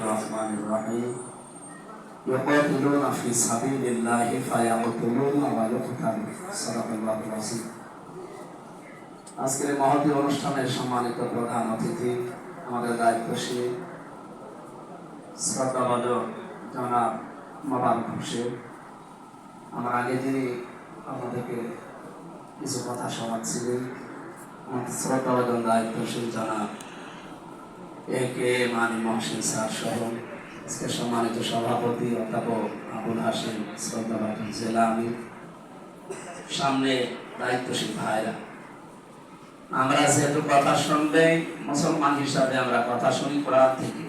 রহমানির রহিম ইউকাতিলুনা ফি সাবিলিল্লাহি ফায়াকুতুলুনা ওয়া ইউকতালুন সাল্লাল্লাহু আলাইহি। আজকের মহতী অনুষ্ঠানের সম্মানিত প্রধান অতিথি, আমাদের দায়িত্বশীল শ্রদ্ধাভাজন জনাব মোবারক হোসেন, আমার আগে যিনি আমাদেরকে কিছু কথা শোনাচ্ছিলেন, আমাদের শ্রদ্ধাভাজন দায়িত্বশীল জনাব একে মানি মহসিন স্যার সহ আজকে সম্মানিত সভাপতি অধ্যাপক আবুল হাসিম শ্রদ্ধাভাজন জেলা আমির, সামনে দায়িত্বশীল ভাইরা, আমরা যেহেতু কথা শুনলে মুসলমান হিসাবে আমরা কথা শুনি কোরআন থেকে।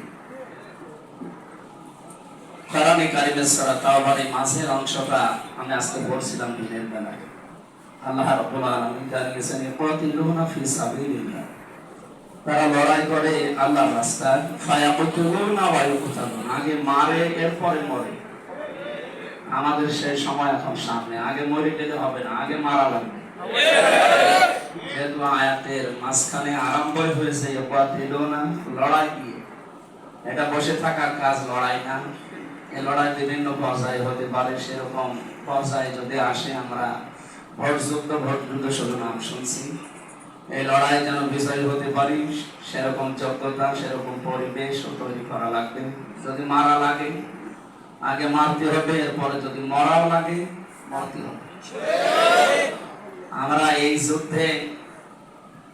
কোরআনে কারিমের সূরা তাওবার এই মাঝের অংশটা আমি আজকে পড়ছিলাম দিনের বেলায়। আল্লাহ রাব্বুল আলামিন জানিয়েছেন ইউকাতিলুনা ফি সাবিলিল্লাহ, তারা লড়াই করে আল্লাহর রাস্তায়, ফায়াকুতুলুনা ওয়া ইউকতালুন, আগে মারে এরপরে মরে। আমাদের সেই সময় এখন সামনে, আগে মরে গেলে হবে না, আগে মারা লাগবে। যেহেতু আয়াতের মাঝখানে আরম্ভ হয়েছে ইউকাতিলুনা, লড়াই দিয়ে, এটা বসে থাকার কাজ লড়াই না। এই লড়াই বিভিন্ন পর্যায়ে হতে পারে, সেরকম পর্যায়ে যদি আসে, আমরা ভোটযুদ্ধ শুধু নাম শুনছি। এই লড়াই যেন বিজয়ী হতে পারি সেরকম যোগ্যতা, সেরকম পরিবেশ তৈরি করা লাগবে। যদি মারা লাগে আগে মারতে হবে, এরপরে যদি মরাও লাগে মরতে হবে। আমরা এই যুদ্ধে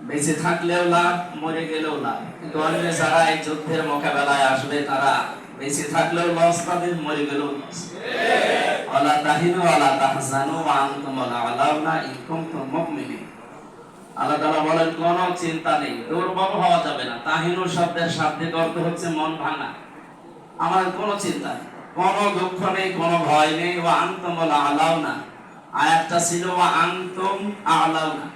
বেঁচে থাকলেও লাভ, মরে গেলেও লাভ, কিন্তু অন্য যারা এই যুদ্ধের মোকাবেলায় আসবে তারা বেঁচে থাকলেও লস পাবে, মরে গেলেও লস। ওয়ালা তাহিনু ওয়ালা তাহজানু ওয়া আনতুমুল আ'লাউনা ইন কুনতুম মুমিনিন। আল্লাহ তাআলা বলেন কোনো চিন্তা নেই, দুর্বল হওয়া যাবে না। তাহিনু শব্দের শাব্দিক অর্থ হচ্ছে মন ভাঙা। আমার কোনো চিন্তা নেই, কোনো দুঃখ নেই, কোনো ভয় নেই। ওয়া আনতুমুল আ'লাউনা, আয়াতটা ছিল ওয়া আনতুম আ'লাউনা।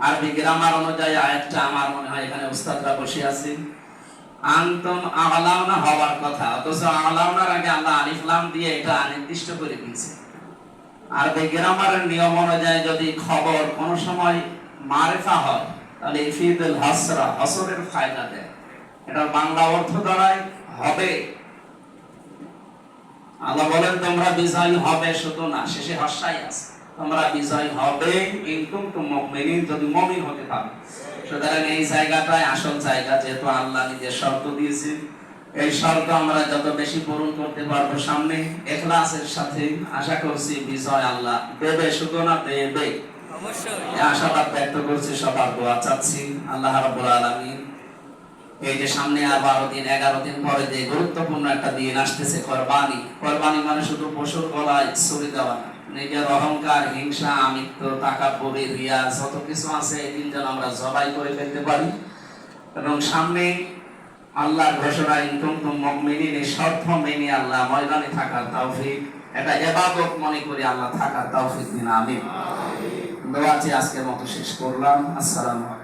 আরবি গ্রামার অনুযায়ী আয়াতটা আমার মনে হয় এখানে উস্তাদরা বসে আছেন, আনতুম আ'লাউনা হওয়ার কথা, অথচ আ'লাউনার আগে আল্লাহ আলিফ লাম দিয়ে এটা নির্দিষ্ট করে দিয়েছে। আরবি গ্রামারের নিয়ম অনুযায়ী যদি খবর কোন সময় মারিফা হয় তাহলে ইফিদুল হাসরা, হাসরের ফায়দা দেয়। এটার বাংলা অর্থ দাঁড়ায় হবে। আল্লাহ বলেন তোমরা বিজয়ী হবে, শুধু না, শেষে হাসাই আছে, তোমরা বিজয়ী হবে ইন কুনতুম মুমিনিন, যদি মুমিন হতে পারো। সুতরাং এই জায়গাটাই আসল জায়গা, যেহেতু আল্লাহ নিজের শর্ত দিয়েছে। এই শর্ত আমরা যত বেশি পূরণ করতে পারবো সামনে ইখলাসের সাথে, আশা করছি বিজয় আল্লাহ দেবে, শুধু না দেবে অবশ্যই। এই আশাবাদ ব্যক্ত করছি, সবার দোয়া চাচ্ছি। আল্লাহ রাব্বুল আলামিন এই যে সামনে আর 12 দিন 11 দিন পরে যে গুরুত্বপূর্ণ একটা দিন আসতেছে, কোরবানি। কোরবানি মানে শুধু পশুর গলায় ছুরি দেওয়া না, নিজের অহংকার, হিংসা, আমিত্ব, তাকাব্বুরি, রিয়া যত কিছু আছে এই দিন যেন আমরা জবাই করে ফেলতে পারি। এবং সামনে আল্লাহর ঘোষণা ইন কুনতুম মুমিনিন, এই শর্ত মেনে আল্লাহ ময়দানে থাকার তৌফিক, এটা ইবাদত মনে করে আল্লাহ থাকার তৌফিক দিন। আমিন। দোয়া চেয়ে আজকের মতো শেষ করলাম। আসসালামু আলাইকুম।